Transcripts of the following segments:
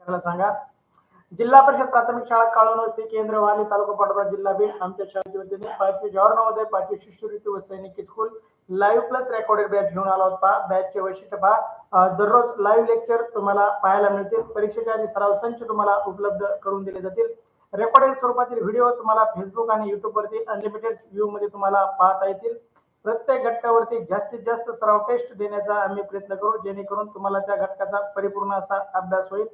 मला सांगा. जिल्हा परिषद प्राथमिक शाळा काळवणवस्ती केंद्र वाली तालुका पाटोदा जिल्हा बीड आमच्या शाळेच्या वतीने 5वी जवाहर नवोदय 5वी शिष्यवृत्ती व सैनिकी school live plus recorded batch घेऊन आला होता. बॅचचे वैशिष्ट्य पहा, दररोज लाईव्ह लेक्चर तुम्हाला पाहायला मिळतील. परीक्षेच्या आधी सराव संच तुम्हाला उपलब्ध करून दिले जातील. रेकॉर्डेड स्वरूपातील व्हिडिओ तुम्हाला फेसबुक आणि युट्यूब वरती अनलिमिटेड व्ह्यू मध्ये तुम्हाला पाहता येतील. प्रत्येक घटकावरती जास्तीत जास्त सराव टेस्ट देण्याचा आम्ही प्रयत्न करू, जेणेकरून तुम्हाला त्या घटकाचा परिपूर्ण असा अभ्यास होईल.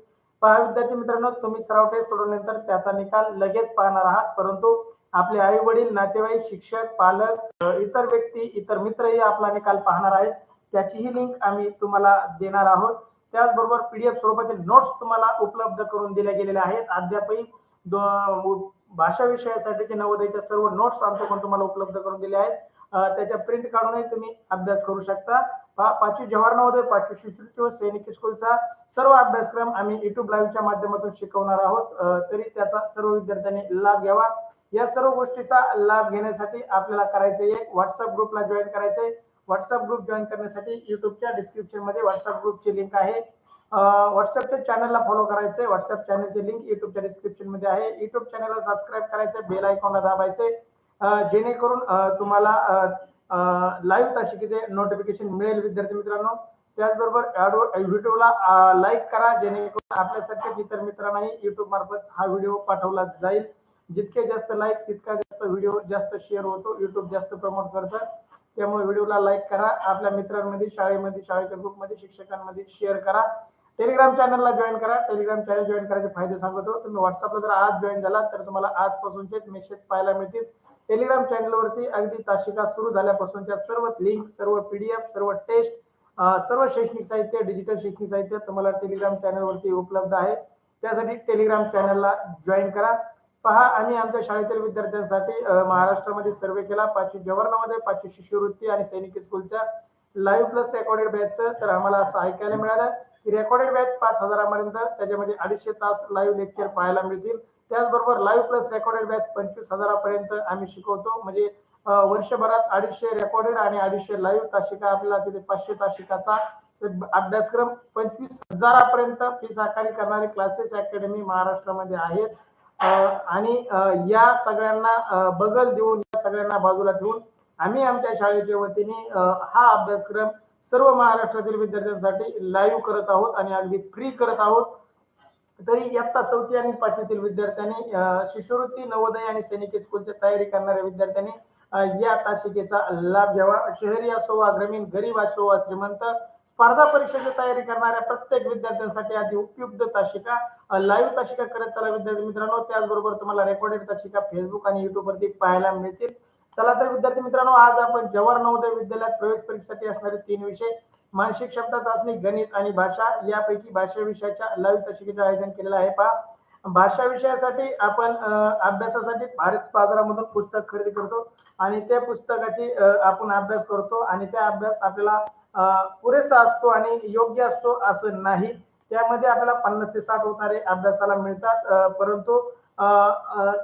पहा विद्यार्थी मित्रांनो, तुम्ही सराव टेस्ट सोडवल्यानंतर त्याचा निकाल लगेच पाहणार आहात, परंतु आपले आई वडील, नातेवाईक, शिक्षक, पालक, इतर व्यक्ती, इतर मित्रही आपला निकाल पाहणार आहेत. त्याचीही लिंक आम्ही तुम्हाला देणार आहोत. त्याचबरोबर पीडीएफ स्वरूपातील नोट्स तुम्हाला उपलब्ध करून दिल्या गेलेल्या आहेत. अद्यापही भाषा विषयासाठीचे नवोदयच्या सर्व नोट्स आमच्याकडून तुम्हाला उपलब्ध करून दिले आहेत. त्याच्या प्रिंट काढूनही तुम्ही अभ्यास करू शकता. 5वी जवाहर नवोदय 5वी शिष्यवृत्ती व सैनिकी स्कूलचा सर्व अभ्यासक्रम आम्ही युट्यूब लाईव्हच्या माध्यमातून शिकवणार आहोत. तरी त्याचा सर्व विद्यार्थ्यांनी लाभ घ्यावा. या सर्व गोष्टीचा लाभ घेण्यासाठी आपल्याला करायचे एक व्हॉट्सअप ग्रुपला जॉईन करायचंय. व्हॉट्सअप ग्रुप जॉईन करण्यासाठी युट्यूबच्या डिस्क्रिप्शन मध्ये व्हॉट्सअप ग्रुपची लिंक आहे. व्हॉट्सअपच्या चॅनलला फॉलो करायचंय. व्हॉट्सअप चॅनलची लिंक युट्यूबच्या डिस्क्रिप्शन मध्ये आहे. युट्यूब चॅनलला सबस्क्राईब करायचंय, बेल आयकॉनला दाबायचे, जेणेकरून तुम्हाला लाईव्ह तासिकेचे नोटिफिकेशन मिळेल. विद्यार्थी मित्रांनो, त्याचबरोबर व्हिडिओला लाईक करा, जेणेकरून आपल्यासारख्या इतर मित्रांनाही युट्यूब मार्फत हा व्हिडिओ पाठवला जाईल. जितके जास्त लाईक तितका जास्त व्हिडिओ जास्त शेअर होतो, युट्यूब जास्त प्रमोट करतं. त्यामुळे व्हिडिओला लाईक करा, आपल्या मित्रांमध्ये, शाळेमध्ये, शाळेच्या ग्रुपमध्ये, शिक्षकांमध्ये शेअर करा. टेलिग्राम चॅनलला जॉईन करा. टेलिग्राम चॅनल जॉईन करायचे फायदे सांगतो. तुम्ही व्हॉट्सअपला जर आज जॉईन झाला तर तुम्हाला आजपासूनचेच मेसेज पाहायला मिळतील. टेलिग्राम चॅनलवरती अगदी तासिका सुरू झाल्यापासूनच्या सर्व लिंक, सर्व पीडीएफ, सर्व टेस्ट, सर्व शैक्षणिक साहित्य, डिजिटल शैक्षणिक साहित्य तुम्हाला टेलिग्राम चॅनलवरती उपलब्ध आहे. त्यासाठी टेलिग्राम चॅनलला जॉईन करा. पहा, आम्ही आमच्या शाळेतील विद्यार्थ्यांसाठी महाराष्ट्रामध्ये सर्वे केला. 5वी जवाहर नवोदय 5वी शिष्यवृत्ती आणि सैनिकी स्कूलच्या लाईव्ह प्लस रेकॉर्डेड बॅचचं तर आम्हाला असं ऐकायला मिळालं की रेकॉर्डेड बॅच 5,000 पर्यंत, त्याच्यामध्ये 250 तास लाईव्ह लेक्चर पाहायला मिळतील. त्याचबरोबर लाईव्ह प्लस रेकॉर्डेड बॅच 25,000 पर्यंत आम्ही शिकवतो. म्हणजे वर्षभरात 250 रेकॉर्डेड आणि 250 लाईव्ह तासिका, आपल्याला तिथे 500 तासिकाचा अभ्यासक्रम 25,000 पर्यंत फीस आकारणी करणारे क्लासेस अकॅडमी महाराष्ट्रामध्ये आहेत. आणि या सगळ्यांना बगल देऊन, या सगळ्यांना बाजूला ठेवून आम्ही आमच्या शाळेच्या वतीने हा अभ्यासक्रम सर्व महाराष्ट्रातील विद्यार्थ्यांसाठी लाईव्ह करत आहोत आणि अगदी फ्री करत आहोत. तरी इयत्ता 4थी आणि 5वीतील विद्यार्थ्यांनी, शिष्यवृत्ती, नवोदय आणि सैनिकी स्कूलची तयारी करणाऱ्या विद्यार्थ्यांनी या तासिकेचा लाभ घ्यावा. शहरी असो वा ग्रामीण, गरीब असो वा श्रीमंत, स्पर्धा परीक्षेची तयारी करणाऱ्या प्रत्येक विद्यार्थ्यांसाठी आधी उपयुक्त तासिका, लाईव्ह तासिका करत चला विद्यार्थी मित्रांनो. त्याचबरोबर तुम्हाला रेकॉर्डेड तासिका फेसबुक आणि युट्यूब वरती पाहायला मिळतील. चला तर विद्यार्थी मित्रांनो, आज आपण जवाहर नवोदय विद्यालयात प्रवेश परीक्षेसाठी असणारे 3 विषय, मानसिक शब्द चाचणी, गणित आणि भाषा, यापैकी भाषा विषयाच्या लाईव्ह तासिकेचे आयोजन केलेलं आहे. पहा, भाषा विषयासाठी आपण अभ्यासासाठी भारत बाजारामधून पुस्तक खरेदी करतो आणि त्या पुस्तकाची आपण अभ्यास करतो आणि त्या अभ्यास आपल्याला पुरेसा असतो आणि योग्य असतो असं नाही. त्यामध्ये आपल्याला 50 ते 60 उतारे अभ्यासाला मिळतात, परंतु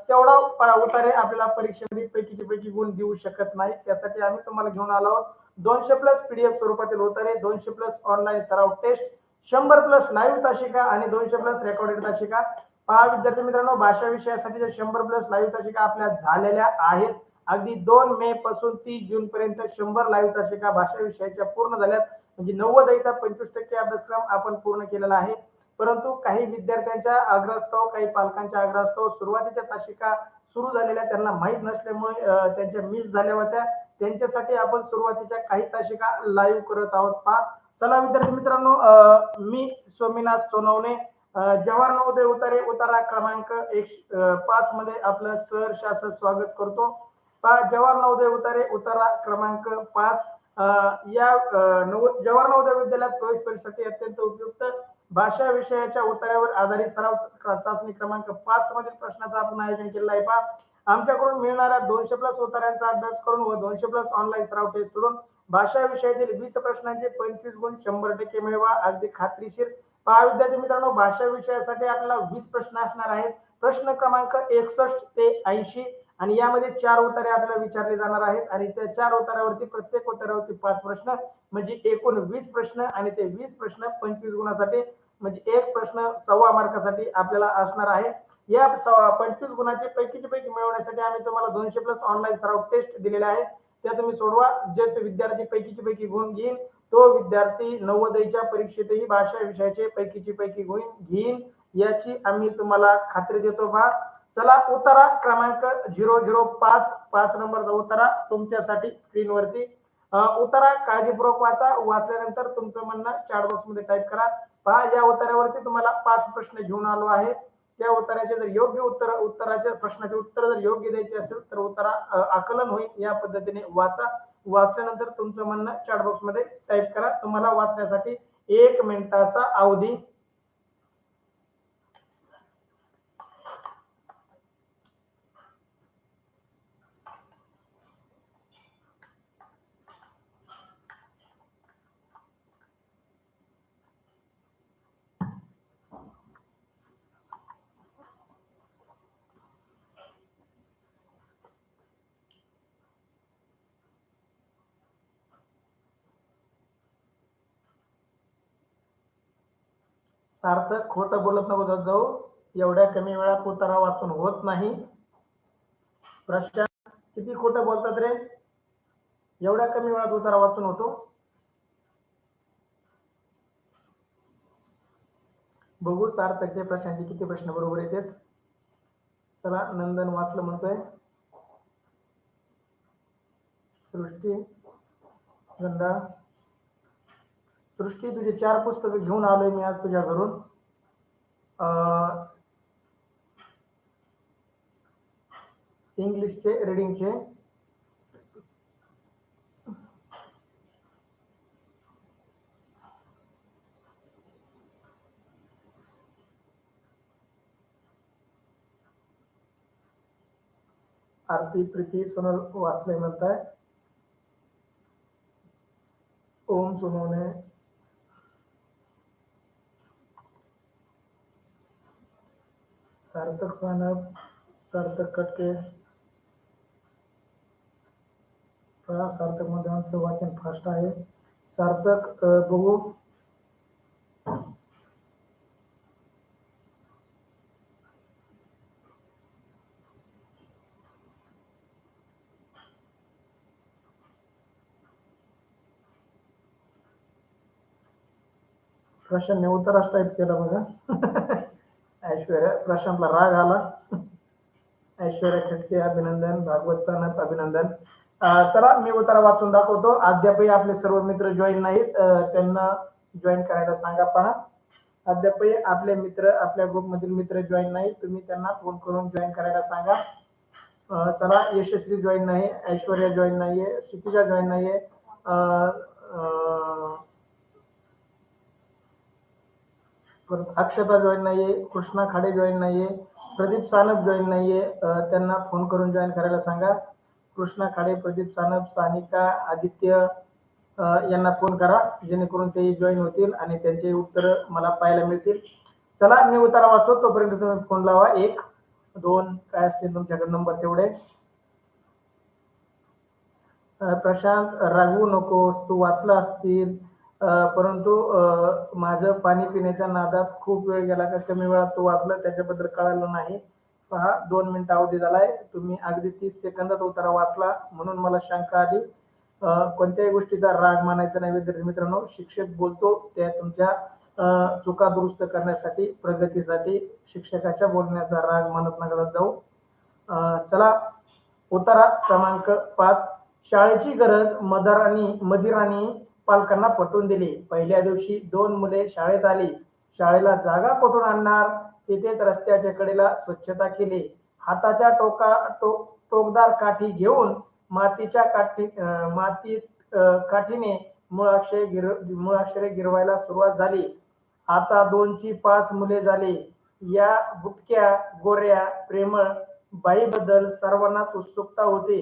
तेवढा उतारे आपल्याला परीक्षेमध्ये पैकी गुण देऊ शकत नाही. त्यासाठी आम्ही तुम्हाला घेऊन आलो आहोत 200+ पीडीएफ स्वरूपातील उतारे, 200+ ऑनलाईन सराव टेस्ट, 100+ लाईव्ह तासिका आणि 200+ रेकॉर्डेड तासिका. पहा विद्यार्थी मित्रांनो, भाषा विषयासाठी 100+ लाईव्ह तासिका आपल्या झालेल्या आहेत. अगदी 2 मे पासून 30 जून पर्यंत 100 लाईव्ह तासिका भाषा विषयाच्या पूर्ण झाल्यात. म्हणजे नव्वदीचा 25% अभ्यासक्रम आपण पूर्ण केलेला आहे. परंतु काही विद्यार्थ्यांच्या आग्रहास्तव, काही पालकांच्या आग्रहास्तव सुरुवातीच्या तासिका सुरू झालेल्या त्यांना माहीत नसल्यामुळे त्यांच्या मिस झाल्या होत्या. त्यांच्यासाठी आपण सुरुवातीच्या काही तासिका लाईव्ह करत आहोत. पहा, चला विद्यार्थी मित्रांनो, मी सोमीनाथ सोनवणे, जवाहर नवोदय उतारे उतारा क्रमांक 5 मध्ये आपलं सहर्ष असं स्वागत करतो. पहा, जवाहर नवोदय उतारे उतारा क्रमांक 5 या जवाहर नवोदय विद्यालयात प्रवेश परीक्षेसाठी अत्यंत उपयुक्त भाषा विषयाच्या उतार्यावर आधारित सराव चाचणी क्रमांक 5 मधील प्रश्नाचं आपण आयोजन केलेलं आहे. पहा, आमच्याकडून मिळणाऱ्या 200+ उतार्यांचा अभ्यास करून व 200+ ऑनलाईन सराव टेस्ट सोडून भाषा विषयातील 20 प्रश्नांचे 25 गुण 100% मिळवा, अगदी खात्रीशीर. पहा विद्यार्थी मित्रांनो, भाषा विषयासाठी आपल्याला 20 प्रश्न असणार आहेत. प्रश्न क्रमांक 61 ते 80 आणि यामध्ये 4 उतारे आपल्याला विचारले जाणार आहेत आणि त्या 4 उतारावरती प्रत्येक उतारावरती 5 प्रश्न, म्हणजे एकूण 20 प्रश्न आणि ते 20 प्रश्न 25 गुणासाठी म्हणजे एक प्रश्न 1.25 मार्कासाठी आपल्याला असणार आहे. या 25 गुणाचे पैकीचे पैकी मिळवण्यासाठी आम्ही तुम्हाला 200 प्लस ऑनलाईन सराव टेस्ट दिलेल्या आहे. त्या तुम्ही सोडवा. जे विद्यार्थी पैकीचे पैकी गुण घेईल तो विद्यार्थी नवोदयच्या परीक्षेतही भाषा विषयाचे पैकीचे पैकी गुण घेईल याची आम्ही तुम्हाला खात्री देतो. पहा चला उत्तरा क्रमांक 005 5 नंबरचा उत्तरा तुमच्यासाठी स्क्रीनवरती. उत्तरा काळजीपूर्वक वाचा. वाचल्यानंतर तुमचं म्हणणं चॅट बॉक्स मध्ये टाईप करा. पहा या उत्तरावरती तुम्हाला 5 प्रश्न घेऊन आलो आहे. त्या उत्तराचे जर योग्य उत्तराच्या प्रश्नाचे उत्तर जर योग्य द्यायचे असेल तर उत्तरा आकलन होईल. या पद्धतीने वाचा. वाचल्यानंतर तुमचं म्हणणं चॅट बॉक्स मध्ये टाईप करा. तुम्हाला वाचण्यासाठी 1 मिनिटाचा अवधी. सार्थक खोटं बोलत नको जाऊ. एवढ्या कमी वेळात उत्तरा वाचून होत नाही. प्रशांत किती खोटं बोलतात रे. एवढ्या कमी वेळात उत्तरा वाचून होतो. बघू सार्थकचे प्रशांतचे किती प्रश्न बरोबर येतात. चला नंदन वाचलं म्हणतोय. सृष्टी गंधा सृष्टी तुझे 4 पुस्तकं घेऊन आलोय मी आज तुझ्या घरून. इंग्लिशचे रीडिंगचे. आरती प्रीती सोनल वाचले म्हणताय. ओम सोनवणे सार्थक सानप सार्थक कटके. सार्थक मध्ये आमचं वाचन फास्ट आहे. सार्थक बघू. प्रशांतने उत्तराच टाईप केला बघा. ऐश्वर्या प्रशांतला राग आला. ऐश्वर्या खटके अभिनंदन. भागवत सानप अभिनंदन. चला मी उत्तर वाचून दाखवतो. अद्यापही आपले सर्व मित्र जॉईन नाहीत. त्यांना जॉईन करायला सांगा. पहा अद्यापही आपले मित्र आपल्या ग्रुपमधील मित्र जॉईन नाही. तुम्ही त्यांना फोन करून जॉईन करायला सांगा. चला यशस्वी जॉईन नाही. ऐश्वर्या जॉईन नाहीये. क्षितिजा जॉईन नाहीये. अक्षता जॉईन नाहीये. कृष्णा खाडे जॉईन नाहीये. प्रदीप सानप जॉईन नाहीये. त्यांना फोन करून जॉईन करायला सांगा. कृष्णा खाडे प्रदीप सानप सानिका आदित्य यांना फोन करा जेणेकरून ते जॉईन होतील आणि त्यांचे उत्तर मला पाहायला मिळतील. चला मी उत्तर वाचतो तोपर्यंत तुम्ही फोन लावा. 1 2 काय असतील तुमच्याकडे नंबर तेवढे. प्रशांत रागवू नको. तू वाचला असतील परंतु माझं पाणी पिण्याच्या नादात खूप वेळ गेला का कमी वेळात तू वाचलं त्याच्याबद्दल कळालं नाही. पहा 2 मिनिट अवधी झालाय. तुम्ही अगदी 30 सेकंदात उत्तर वाचला म्हणून मला शंका आली. कोणत्याही गोष्टीचा राग मानायचा नाही विद्यार्थी मित्रांनो. शिक्षक बोलतो त्या तुमच्या चुका दुरुस्त करण्यासाठी प्रगतीसाठी शिक्षकाच्या बोलण्याचा राग मानत नका जाऊ. चला उत्तरा क्रमांक 5. शाळेची गरज मदिरांनी पालकांना पटवून दिली. पहिल्या दिवशी 2 मुले शाळेत आली. शाळेला जागा कुठून आणणार. तिथेच रस्त्याच्या कडेला स्वच्छता केली. हाताच्या टोकदार काठी घेऊन मातीत काठीने मुळाक्षरे गिरवायला सुरुवात झाली. आता 2ची 5 मुले झाली. या बुटक्या गोऱ्या प्रेमळ बाईबद्दल सर्वांनाच उत्सुकता होती.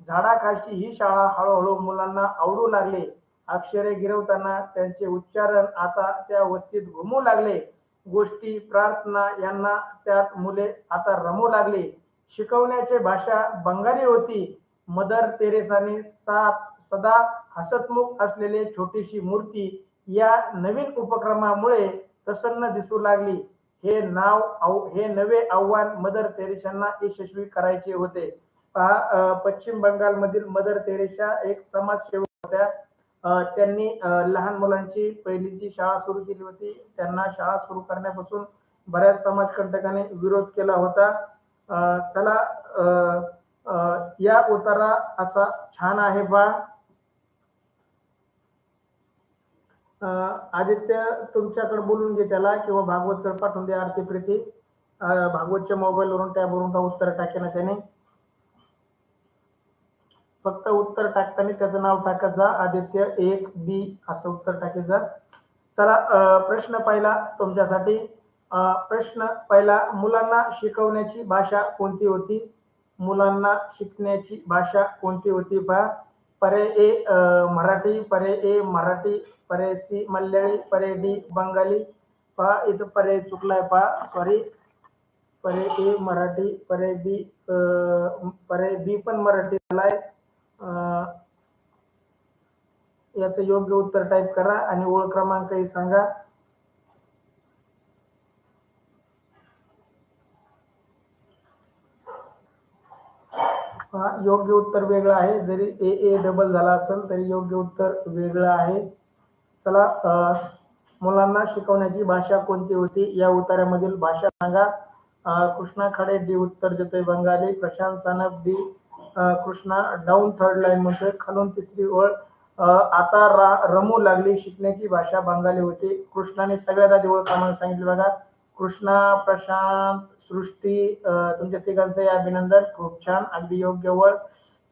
झाडाखालची ही शाळा हळूहळू मुलांना आवडू लागली. अक्षरे गिरवताना त्यांचे उच्चारण आता त्या वस्तीत घुमू लागले. गोष्टी प्रार्थना यांना त्यात मुले आता रमू लागली. शिकवण्याची भाषा बंगाली होती. मदर तेरेसाने सदा हसतमुख असलेले छोटीशी मूर्ती या नवीन उपक्रमामुळे प्रसन्न दिसू लागली. हे नवे आव्हान मदर तेरेसांना यशस्वी करायचे होते. पहा, पश्चिम बंगालमधील मदर तेरेसा एक समाजसेवक होत्या. त्यांनी लहान मुलांची पहिलीची शाळा सुरू केली होती. त्यांना शाळा सुरू करण्यापासून बऱ्याच समाजकंटकांनी विरोध केला होता. चला, या उतारा असा छान आहे बा. आदित्य, तुमच्याकडे बोलून घे त्याला, किंवा भागवतकडे पाठवून दे आरती प्रीती. भागवतच्या मोबाईल वरून टॅबवरून का उत्तर टाके ना त्याने. फक्त उत्तर टाकताना त्याचं नाव टाकत जा. आदित्य 1B असं उत्तर टाकत जा. चला, प्रश्न पहिला तुमच्यासाठी. प्रश्न पहिला, मुलांना शिकवण्याची भाषा कोणती होती? मुलांना शिकण्याची भाषा कोणती होती? पहा, पर्याय ए मराठी, पर्याय ए मराठी, पर्याय सी मल्याळी, पर्याय डी बंगाली. पहा, इथं पर्याय चुकलाय, पहा, सॉरी. पर्याय ए मराठी, पर्याय बी पण मराठी झालाय. याचं योग्य उत्तर टाईप करा आणि ओळ क्रमांकही सांगा. योग्य उत्तर वेगळं आहे. जरी ए डबल झाला असेल तरी योग्य उत्तर वेगळं आहे. चला, मुलांना शिकवण्याची भाषा कोणती होती? या उतार्यामधील भाषा सांगा. कृष्णा खाडे डी उत्तर देतोय Bengali. Prashant Sanap D Krishna. Down third line म्हणतोय, खालून तिसरी ओळ. आता रमू लागली शिकण्याची भाषा बंगाली होती. कृष्णाने सगळ्यात आधी ओळ क्रमांक सांगितली बघा. कृष्णा, प्रशांत, सृष्टी, तुमच्या तिघांचंही अभिनंदन. खूप छान, अगदी योग्य ओळ.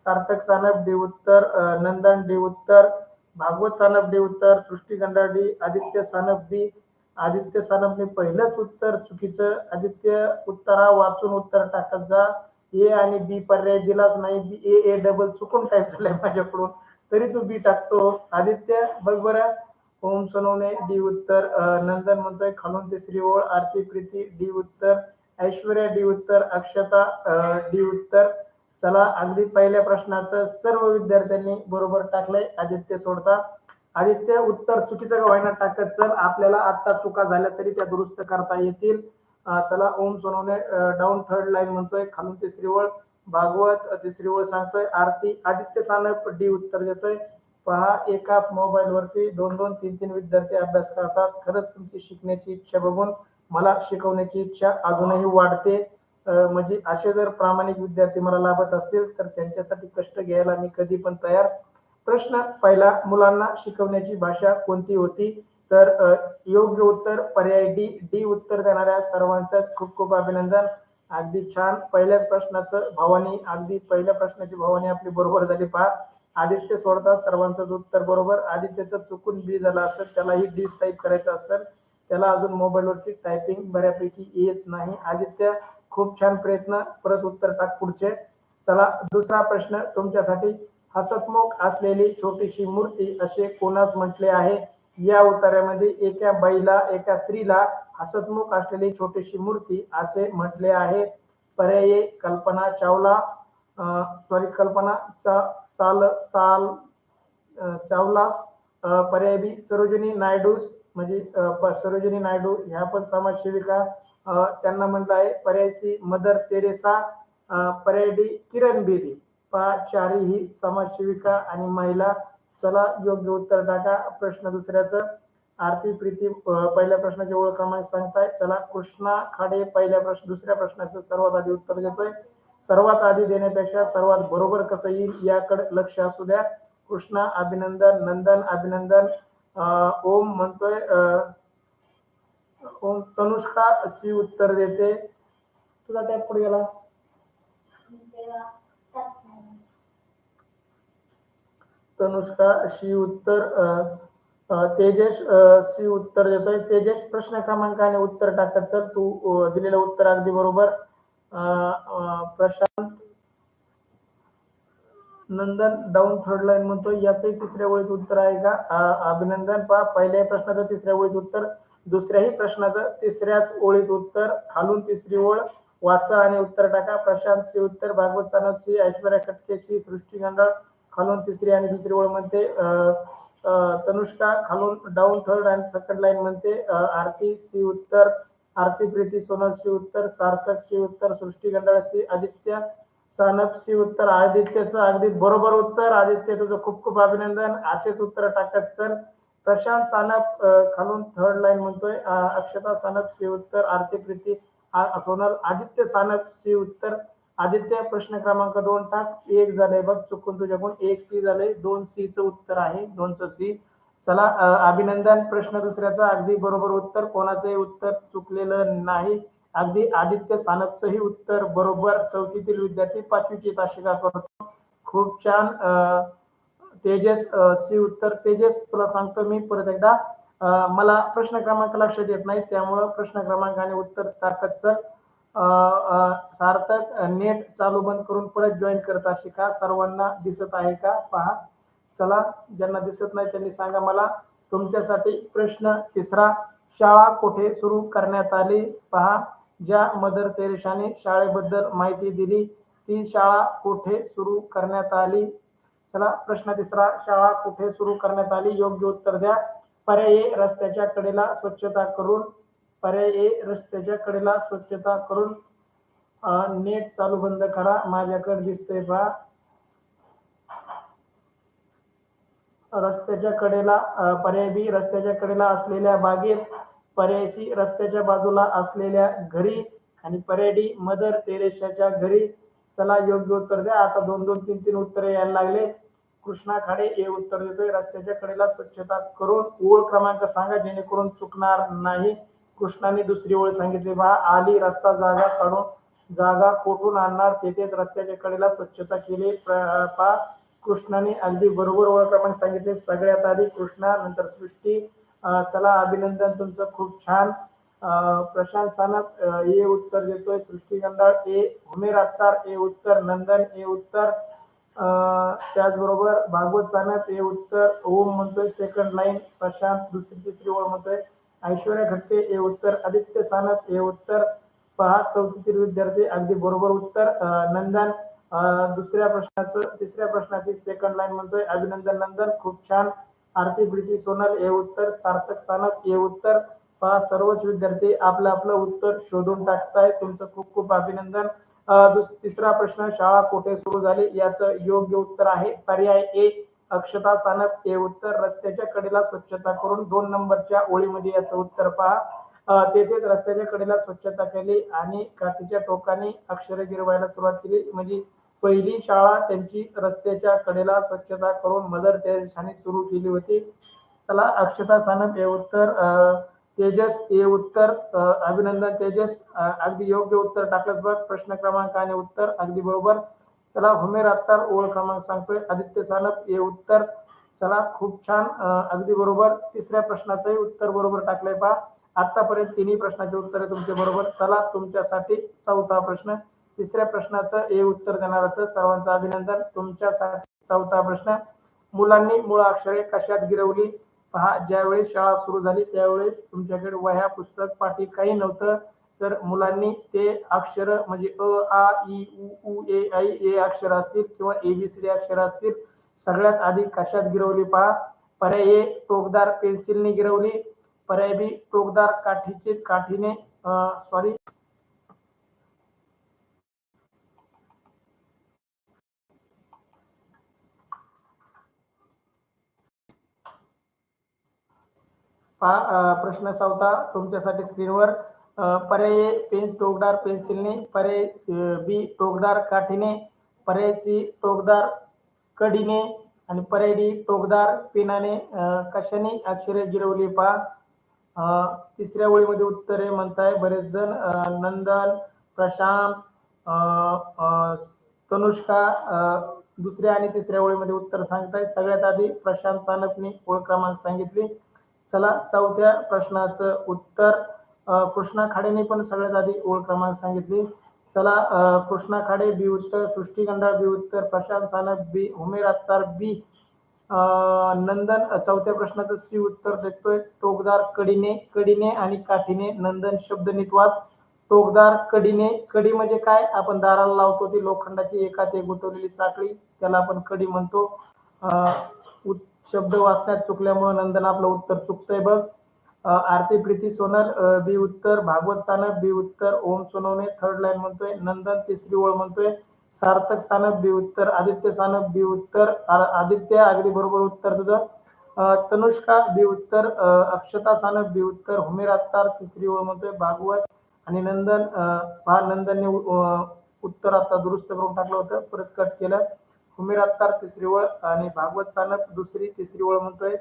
सार्थक सानप डी उत्तर, नंदन डी उत्तर, भागवत सानप डी उत्तर, सृष्टी गंडा डी, आदित्य सानप बी. आदित्य सानपने पहिलंच उत्तर चुकीचं. आदित्य, उत्तरा वाचून उत्तर टाकत जा. ए आणि बी पर्याय दिलाच नाही. ए डबल चुकून टाईप झालंय माझ्याकडून, तरी तू बी टाकतो. आदित्य, बघ बरं. ओम सोनवणे डी उत्तर, नंदन म्हणतोय खालून तिसरी ओळ, आरती प्रीती डी उत्तर, ऐश्वर्या डी उत्तर, अक्षता डी उत्तर. चला, अगदी पहिल्या प्रश्नाचं सर्व विद्यार्थ्यांनी बरोबर टाकलंय, आदित्य सोडता. आदित्य, उत्तर चुकीचं का व्हायना टाकत चल. आपल्याला आता चुका झाल्या तरी त्या दुरुस्त करता येतील. चला, ओम सोनवणे डाऊन थर्ड लाईन म्हणतोय, खालून तिसरी ओळ. भागवत तिसरी ओळ सांगतोय. आरती, आदित्य सानप डी उत्तर देतोय. पहा, एका मोबाईल वरती 2-2, 3-3 विद्यार्थी अभ्यास करतात. खरंच तुमची शिकण्याची इच्छा बघून मला शिकवण्याची इच्छा अजूनही वाढते. म्हणजे असे जर प्रामाणिक विद्यार्थी मला लाभत असतील तर त्यांच्यासाठी कष्ट घ्यायला मी कधी पण तयार. प्रश्न पहिला, मुलांना शिकवण्याची भाषा कोणती होती? तर योग्य उत्तर पर्याय डी उत्तर देणाऱ्या सर्वांचंच खूप खूप अभिनंदन. अगदी छान. पहिल्याच प्रश्नाचं भवानी, अगदी पहिल्या प्रश्नाची भवानी आपली बरोबर झाली. पहा, आदित्य सोडता सर्वांचं उत्तर बरोबर. आदित्यचं चुकून बी झालं असेल, त्यालाही डी टाईप करायचं असेल, त्याला अजून मोबाईलवरती टायपिंग बऱ्यापैकी येत नाही. आदित्य, खूप छान प्रयत्न. परत उत्तर टाक पुढचे. चला, दुसरा प्रश्न तुमच्यासाठी. हसतमुख असलेली छोटीशी मूर्ती असे कोणास म्हटले आहे? या उतार्यामध्ये एका बाईला, एका स्त्रीला हसतमुख असलेली छोटीशी मूर्ती असे म्हटले आहे. पर्याय कल्पना चावला, कल्पना चावलास. पर्याय बी सरोजिनी नायडूस, म्हणजे सरोजिनी नायडू ह्या पण समाजसेविका, त्यांना म्हटलं आहे. पर्याय सी मदर तेरेसा, पर्याय डी किरण बेदी. चारही समाजसेविका आणि महिला. चला, योग्य उत्तर टाका. प्रश्न दुसऱ्याचं. आरती प्रीती पहिल्या प्रश्नाची ओळख क्रमांक सांगताय. चला, कृष्णा खाडे दुसऱ्या प्रश्नाचं सर्वात आधी उत्तर देतोय. सर्वात आधी देण्यापेक्षा सर्वात बरोबर कसं येईल याकडे लक्ष असू द्या. कृष्णा अभिनंदन, नंदन अभिनंदन. ओम म्हणतोय, ओम. तनुष्का सी उत्तर देते. तुला टॅप पुढे गेला. तनुष्का शी उत्तर, तेजस सी उत्तर देतोय. तेजस, प्रश्न क्रमांक आणि उत्तर टाकत चल. तू दिलेलं उत्तर अगदी बरोबर. Prashant, Nandan down third line म्हणतोय, याचंही तिसऱ्या ओळीत उत्तर आहे का? अभिनंदन. पहा, पहिल्याही प्रश्नाचं तिसऱ्या ओळीत उत्तर, दुसऱ्याही प्रश्नाचं तिसऱ्याच ओळीत उत्तर, खालून तिसरी ओळ वाचा आणि उत्तर टाका. प्रशांत सी उत्तर, भागवत सानप सी, ऐश्वर्या खटके सी, सृष्टी गंडाळ खालून तिसरी आणि दुसरी ओळ म्हणते. तनुष्का खालून down third and second line म्हणते आरती सी उत्तर, आरती प्रीती सोनल सी उत्तर, सार्थक सी उत्तर, सृष्टी गंडाळ सी, आदित्य सानप सी उत्तर. आदित्यचं अगदी बरोबर उत्तर. आदित्य तुझं खूप खूप अभिनंदन. असेच उत्तर टाकत चल. प्रशांत सानप खालून थर्ड लाईन म्हणतोय अक्षता सानप सी उत्तर, आरती प्रीती सोनल, आदित्य सानप सी उत्तर. आदित्य प्रश्न क्रमांक 2 टाक. 1 झाले बघ चुकून तुझ्याकडून, 1 सी झाले, 2 सी चं उत्तर आहे, 2चं सी. चला अभिनंदन. प्रश्न दुसऱ्याचा अगदी बरोबर उत्तर, कोणाचंही उत्तर चुकलेलं नाही. अगदी आदित्य सानपचंही उत्तर बरोबर. चौथीतील विद्यार्थी 5वीची ताशिका करतो. खूप छान. तेजस सी उत्तर. तेजस तुला सांगतो मी परत एकदा, मला प्रश्न क्रमांक लक्षात येत नाही, त्यामुळं प्रश्न क्रमांक आणि उत्तर टाकत चल. सार्थक नेट चालू बंद करून परत जॉईन करता शिका. सर्वांना दिसत आहे का पहा. चला, ज्यांना दिसत नाही त्यांनी सांगा मला. तुमच्यासाठी प्रश्न तिसरा, शाळा कुठे सुरू करण्यात आली पहा. ज्या मदर तेरेसाने शाळेबद्दल माहिती दिली ती शाळा कुठे सुरू करण्यात आली. चला, प्रश्न तिसरा, शाळा कुठे सुरू करण्यात आली. योग्य उत्तर द्या. पर्याय ए, रस्त्याच्या कडेला स्वच्छता करून. पर्याय ए, रस्त्याच्या कडेला स्वच्छता करून. नेट चालू बंद करा, माझ्याकडे दिसतंय पहा. रस्त्याच्या कडेला, पर्याय बी, रस्त्याच्या कडेला असलेल्या बागेत. पर्याय सी, रस्त्याच्या बाजूला असलेल्या घरी. आणि पर्याय डी, मदर तेरेसाच्या घरी. चला, योग्य उत्तर द्या. आता 2-2, 3-3 उत्तरे यायला लागले. कृष्णा खाडे हे उत्तर देतोय, रस्त्याच्या कडेला स्वच्छता करून. ओळ क्रमांक सांगा जेणेकरून चुकणार नाही. कृष्णाने दुसरी ओळ सांगितली पहा. आली रस्ता जागा काढून, जागा कोठून आणणार, तेथेच रस्त्याच्या कडेला स्वच्छता केली पहा. कृष्णाने अगदी बरोबर ओळ क्रमांक सांगितले. सगळ्यात आधी कृष्णा, नंतर सृष्टी. चला, अभिनंदन तुमचं, खूप छान. प्रशांत सानप हे उत्तर देतोय, सृष्टी गंडाळ ए, उमेर अत्तार ए उत्तर, नंदन ए उत्तर. त्याचबरोबर भागवत सानप हे उत्तर, ओम म्हणतोय सेकंड लाईन. प्रशांत तिसरी ओळ म्हणतोय. ऐश्वर्या घट्टे हे उत्तर, आदित्य सानप हे उत्तर पहा. चौथीतील विद्यार्थी अगदी बरोबर उत्तर. नंदन तिसऱ्या प्रश्नाची सेकंड लाईन म्हणतोय, अभिनंदन नंदन, खूप छान. आरती प्रीती सोनल हे उत्तर, सार्थक सानप हे उत्तर पहा. सर्वच विद्यार्थी आपलं आपलं उत्तर शोधून टाकताय, तुमचं खूप खूप अभिनंदन. तिसरा प्रश्न, शाळा कुठे सुरू झाली, याचं योग्य उत्तर आहे पर्याय ए, अक्षता सानप हे उत्तर, रस्त्याच्या कडेला स्वच्छता करून. 2 नंबरच्या ओळीमध्ये याचं उत्तर पहा. तेथेच रस्त्याच्या कडेला स्वच्छता केली आणि काठीच्या टोकाने अक्षरे गिरवायला सुरुवात केली. म्हणजे पहिली शाळा त्यांची रस्त्याच्या कडेला स्वच्छता करून मदर तेरेसाने सुरू केली होती. चला, अक्षता सानप हे उत्तर. तेजस हे उत्तर. अभिनंदन तेजस, अगदी योग्य उत्तर टाकलंच बघ. प्रश्न क्रमांक आणि उत्तर अगदी बरोबर. चला, हुमेर अत्तार ओळ क्रमांक सांगतोय, आदित्य सानप हे उत्तर. चला, खूप छान, अगदी बरोबर. तिसऱ्या प्रश्नाचंही उत्तर बरोबर टाकलंय पहा. आतापर्यंत तिन्ही प्रश्नाचे उत्तर तुमचे बरोबर. चला, तुमच्यासाठी चौथा प्रश्न. तिसऱ्या प्रश्नाचं हे उत्तर देणाऱ्याचं सर्वांचं अभिनंदन. तुमच्यासाठी चौथा प्रश्न, मुलांनी मूळाक्षरे कशात गिरवली पहा. ज्यावेळेस शाळा सुरू झाली त्यावेळेस तुमच्याकडे वह्या, पुस्तक, पाटी काही नव्हतं, तर मुलांनी ते अक्षर म्हणजे अ, आ, इ, उ, ए, ऐ हे अक्षर असतील किंवा ABCD अक्षर असतील, सगळ्यात आधी कशात गिरवली पहा. पर्याय ए, टोकदार पेन्सिलने गिरवली. पर्याय बी, टोकदार काठीने सॉरी प्रश्न चौथा तुमच्यासाठी स्क्रीनवर. पर्याय ए, टोकदार पेन्सिलने. पर्याय बी, टोकदार काठीने. पर्याय सी, टोकदार कडीने. आणि पर्याय डी, टोकदार पेनाने. कशाने अक्षरे गिरवली पहा. तिसऱ्या ओळीमध्ये उत्तरे म्हणताय बरेच जण. नंदन, प्रशांत, तनुष्का दुसऱ्या आणि तिसऱ्या ओळीमध्ये उत्तर सांगताय. सगळ्यात आधी प्रशांत सानपने ओळ क्रमांक सांगितली. चला, चौथ्या प्रश्नाचं उत्तर, कृष्णा खाडेने पण सगळ्यात आधी ओळ क्रमांक सांगितली. चला, कृष्णा खाडे बी उत्तर, सृष्टी गंडाळ बी उत्तर, प्रशांत सानप बी, उमेर अत्तार बी. नंदन चौथ्या प्रश्नाचं सी उत्तर देतोय, टोकदार कडीने आणि काठीने. नंदन शब्द नीट वाच. टोकदार कडीने. कडी म्हणजे काय, आपण दाराला लावतो ती लोखंडाची एकात एक गुंतवलेली साखळी, त्याला आपण कडी म्हणतो. शब्द वाचण्यात चुकल्यामुळे नंदन आपलं उत्तर चुकतंय बघ. आरती प्रीती सोनल बी उत्तर, भागवत सानप बी उत्तर, ओम सोनवणे थर्ड लाईन म्हणतोय, नंदन तिसरी ओळ म्हणतोय, सार्थक सानप बी उत्तर, आदित्य सानप बी उत्तर, आदित्य अगदी बरोबर उत्तर तुझं. तनुष्का बी उत्तर, अक्षता सानप बी उत्तर, हुमेर अत्तार तिसरी ओळ म्हणतोय, भागवत आणि नंदन नंदनने उत्तर आता दुरुस्त करून टाकलं होतं, परत कट केलं. हुमेर अत्तार तिसरी ओळ आणि भागवत सानप दुसरी तिसरी ओळ म्हणतोय.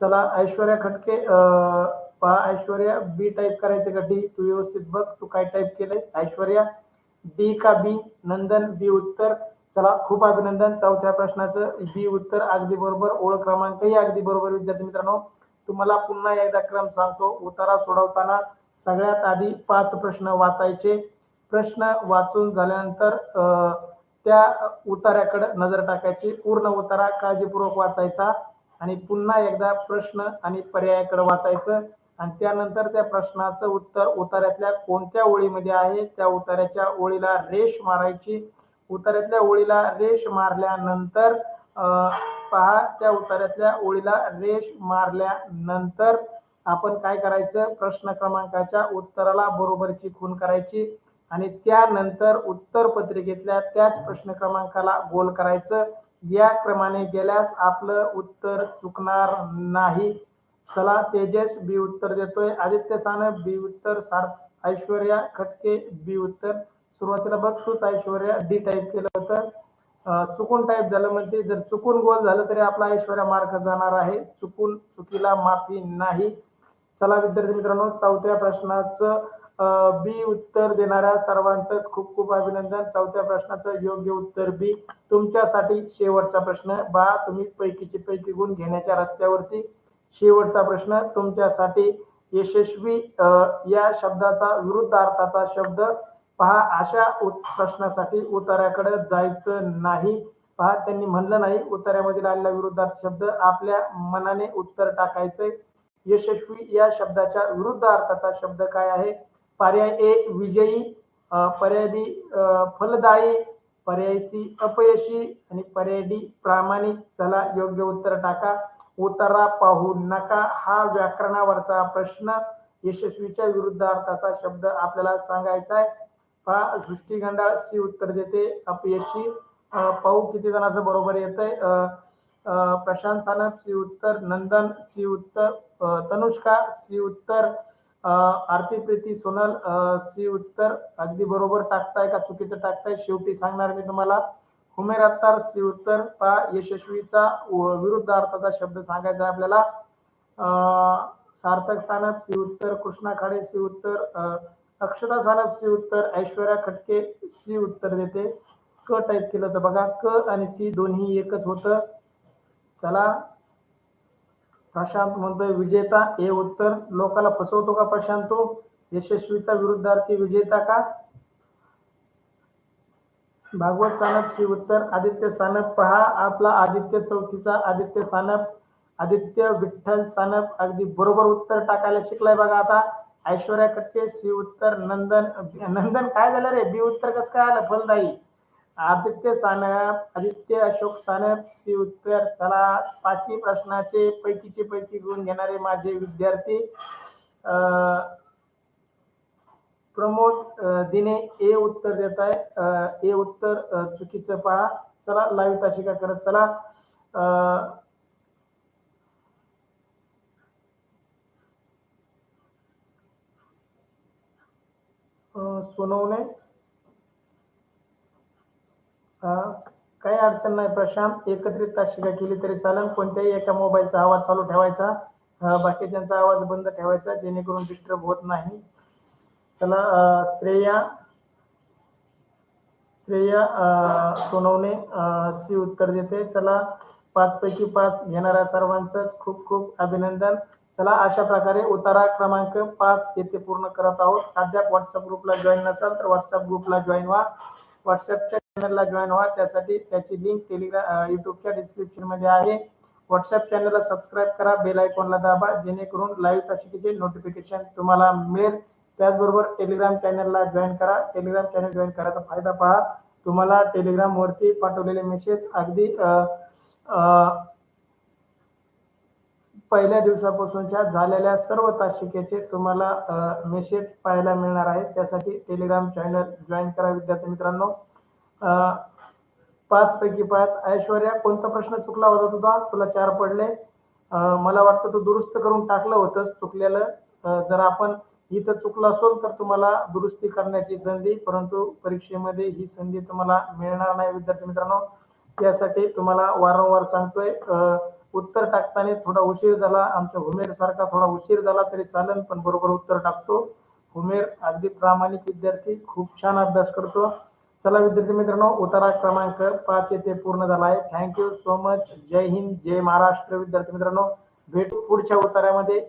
चला ऐश्वर्या खटके पहा, ऐश्वर्या बी टाईप करायचं का डी? तू व्यवस्थित बघ तू काय टाईप केलंय. ऐश्वर्या डी का बी? नंदन बी उत्तर. चला खूप अभिनंदन. चौथ्या प्रश्नाचं बी उत्तर अगदी बरोबर, ओळ क्रमांकही अगदी बरोबर. विद्यार्थी मित्रांनो तुम्हाला पुन्हा एकदा क्रम सांगतो. उतारा सोडवताना सगळ्यात आधी 5 प्रश्न वाचायचे. प्रश्न वाचून झाल्यानंतर त्या उतार्याकडे नजर टाकायची. पूर्ण उतारा काळजीपूर्वक वाचायचा आणि पुन्हा एकदा प्रश्न आणि पर्यायाकडे वाचायचं आणि त्यानंतर त्या प्रश्नाचं उत्तर उतार्यातल्या कोणत्या ओळीमध्ये आहे त्या उतार्याच्या ओळीला रेष मारायची. उतार्यातल्या ओळीला रेष मारल्यानंतर पहा, त्या उतार्यातल्या ओळीला रेष मारल्यानंतर आपण काय करायचं, प्रश्न क्रमांकाच्या उत्तराला बरोबरची खूण करायची आणि त्यानंतर उत्तर पत्रिकेतल्या त्याच प्रश्न क्रमांकाला गोल करायचं. या क्रमाने गेल्यास आपलं उत्तर चुकणार नाही. चला तेजस बी उत्तर देतोय, आदित्य सानप बी उत्तर, ऐश्वर्या खटके बी उत्तर. सुरुवातीला बघ तूच ऐश्वर्या डी टाईप केलं होतं, चुकून टाईप झालं म्हणते. जर चुकून गोल झालं तरी आपला ऐश्वर्या मार्क जाणार आहे. चुकीला माफी नाही. चला विद्यार्थी मित्रांनो चौथ्या प्रश्नाचं बी उत्तर देणाऱ्या सर्वांचंच खूप खूप अभिनंदन. चौथ्या प्रश्नाचं योग्य उत्तर बी. तुमच्यासाठी शेवटचा प्रश्न बा, तुम्ही पैकीचे पैकी गुण घेण्याच्या रस्त्यावरती. शेवटचा प्रश्न तुमच्यासाठी यशस्वी या शब्दाचा विरुद्ध अर्थाचा शब्द पहा. अशा प्रश्नासाठी उतार्याकडे जायचं नाही. पहा त्यांनी म्हणलं नाही उतार्यामधील आलेला विरुद्धार्थ शब्द आपल्या मनाने उत्तर टाकायचंय. यशस्वी या शब्दाच्या विरुद्ध अर्थाचा शब्द काय आहे? पर्याय ए विजयी, पर्याय बी फलदायी, पर्याय सी अपयशी आणि पर्याय डी प्रामाणिक. चला योग्य उत्तर टाका. उतारा पाहू नका हा व्याकरणावरचा प्रश्न. यशस्वीच्या विरुद्ध अर्थाचा शब्द आपल्याला सांगायचा आहे. पहा सृष्टी गंडाळ सी उत्तर देते, अपयशी. पाहू किती जणांचं बरोबर येतंय. प्रशांत सानप सी उत्तर, नंदन सी उत्तर, तनुष्का सी उत्तर, आरती प्रीती सोनल सी उत्तर. अगदी बरोबर टाकताय का चुकीचं टाकताय शेवटी सांगणार मी तुम्हाला. हुमेर अत्तार सी उत्तर. पहा यशस्वीचा विरुद्ध अर्थाचा शब्द सांगायचा आहे आपल्याला. सार्थक सानप सी उत्तर, कृष्णा खाडे सी उत्तर, अक्षता सानप सी उत्तर, ऐश्वर्या खटके सी उत्तर देते. क टाईप केलं तर बघा क आणि सी दोन्ही एकच होतं. चला प्रशांत म्हणतोय विजेता हे उत्तर. लोकाला फसवतो का प्रशांत तो? यशस्वीचा विरुद्धार्थी विजेता का? भागवत सानप सी उत्तर, आदित्य सानप. पहा आपला आदित्य चौथीचा आदित्य सानप, आदित्य विठ्ठल सानप अगदी बरोबर उत्तर टाकायला शिकलाय बघा आता. ऐश्वर्या कट्टे सी उत्तर, नंदन काय झालं रे बी उत्तर कसं काय आलं? फलदायी. आदित्य सानप, आदित्य अशोक सानप सी उत्तर. चला पाचही प्रश्नाचे पैकीचे पैकी गुण घेणारे माझे विद्यार्थी. प्रमोद दिने ए उत्तर देत आहे. ए उत्तर चुकीचं पहा. चला लाईव्ह ताशिका करत चला. सोनवणे काही अडचण नाही प्रशांत, एकत्रित तासिका केली तरी चालेल. कोणत्याही एका मोबाईलचा आवाज चालू ठेवायचा, बाकीच्यांचा आवाज बंद ठेवायचा जेणेकरून डिस्टर्ब होत नाही. चला श्रेया सोनवणे सी उत्तर देते. चला 5 पैकी 5 घेणाऱ्या सर्वांचं खूप खूप अभिनंदन. चला अशा प्रकारे उतारा क्रमांक 5 येथे पूर्ण करत आहोत. अद्याप व्हॉट्सअप ग्रुपला जॉईन नसाल तर व्हॉट्सअप ग्रुपला जॉईन व्हा, व्हॉट्सअपच्या चॅनलला जॉईन व्हा. त्यासाठी त्याची लिंक टेलिग्राम युट्यूबच्या डिस्क्रिप्शन मध्ये आहे. व्हॉट्सअप चॅनलला सबस्क्राईब करा, बेल आयकॉनला दाबा जेणेकरून लाईव्ह तासिकेचे नोटिफिकेशन तुम्हाला मिळेल. त्याचबरोबर टेलिग्राम चॅनलला जॉईन करा. टेलिग्राम चॅनल जॉईन करायचा फायदा पहा, तुम्हाला टेलिग्राम वरती पाठवलेले मेसेज अगदी पहिल्या दिवसापासूनच्या झालेल्या सर्व तासिकेचे तुम्हाला मेसेज पाहायला मिळणार आहे. त्यासाठी टेलिग्राम चॅनल जॉईन करा विद्यार्थी मित्रांनो. 5 पैकी 5. ऐश्वर्या, कोणता प्रश्न चुकला होता तुला 4 पडले. मला वाटतं तू दुरुस्त करून टाकलं होतंस चुकलेलं. जर आपण इथं चुकलं असेल तर तुम्हाला दुरुस्ती करण्याची संधी, परंतु परीक्षेमध्ये ही संधी तुम्हाला मिळणार नाही विद्यार्थी मित्रांनो. त्यासाठी तुम्हाला वारंवार सांगतोय, उत्तर टाकताना थोडा उशीर झाला, आमच्या हुमेर सारखा थोडा उशीर झाला तरी चालेल, पण बरोबर उत्तर टाकतो. हुमेर अगदी प्रामाणिक विद्यार्थी, खूप छान अभ्यास करतो. चला विद्यार्थी मित्रांनो, उतारा क्रमांक 5 येथे पूर्ण झाला आहे. Thank you so much. जय हिंद, जय महाराष्ट्र विद्यार्थी मित्रांनो. भेटू पुढच्या उतार्यामध्ये.